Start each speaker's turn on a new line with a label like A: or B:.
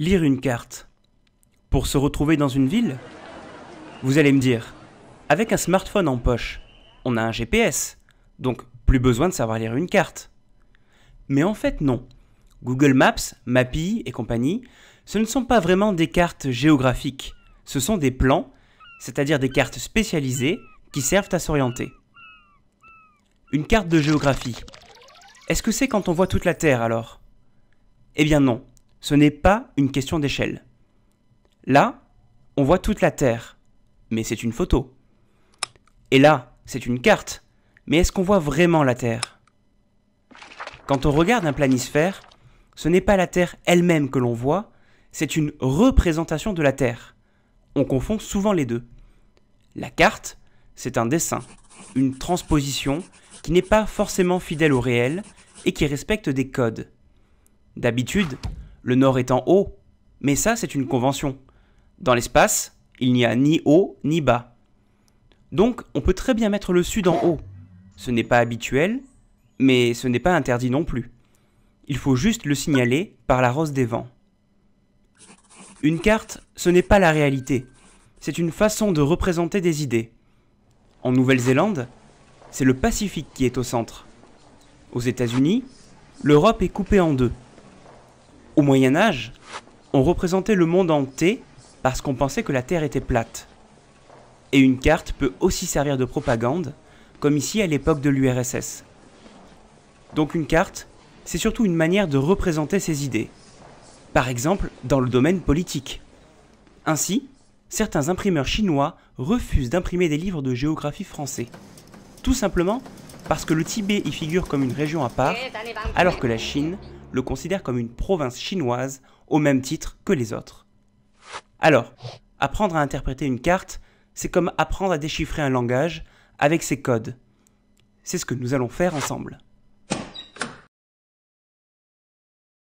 A: Lire une carte. Pour se retrouver dans une ville? Vous allez me dire, avec un smartphone en poche, on a un GPS, donc plus besoin de savoir lire une carte. Mais en fait non. Google Maps, Mappy et compagnie, ce ne sont pas vraiment des cartes géographiques, ce sont des plans, c'est-à-dire des cartes spécialisées qui servent à s'orienter. Une carte de géographie. Est-ce que c'est quand on voit toute la Terre alors? Eh bien non, ce n'est pas une question d'échelle. Là, on voit toute la Terre, mais c'est une photo. Et là, c'est une carte, mais est-ce qu'on voit vraiment la Terre? Quand on regarde un planisphère, ce n'est pas la Terre elle-même que l'on voit, c'est une représentation de la Terre. On confond souvent les deux. La carte, c'est un dessin, une transposition qui n'est pas forcément fidèle au réel et qui respecte des codes. D'habitude, le nord est en haut, mais ça c'est une convention. Dans l'espace, il n'y a ni haut ni bas. Donc on peut très bien mettre le sud en haut. Ce n'est pas habituel, mais ce n'est pas interdit non plus. Il faut juste le signaler par la rose des vents. Une carte, ce n'est pas la réalité. C'est une façon de représenter des idées. En Nouvelle-Zélande, c'est le Pacifique qui est au centre. Aux États-Unis, l'Europe est coupée en deux. Au Moyen-Âge, on représentait le monde en T parce qu'on pensait que la Terre était plate. Et une carte peut aussi servir de propagande, comme ici à l'époque de l'URSS. Donc une carte, c'est surtout une manière de représenter ses idées. Par exemple, dans le domaine politique. Ainsi, certains imprimeurs chinois refusent d'imprimer des livres de géographie français. Tout simplement parce que le Tibet y figure comme une région à part, alors que la Chine le considère comme une province chinoise au même titre que les autres. Alors, apprendre à interpréter une carte, c'est comme apprendre à déchiffrer un langage avec ses codes. C'est ce que nous allons faire ensemble.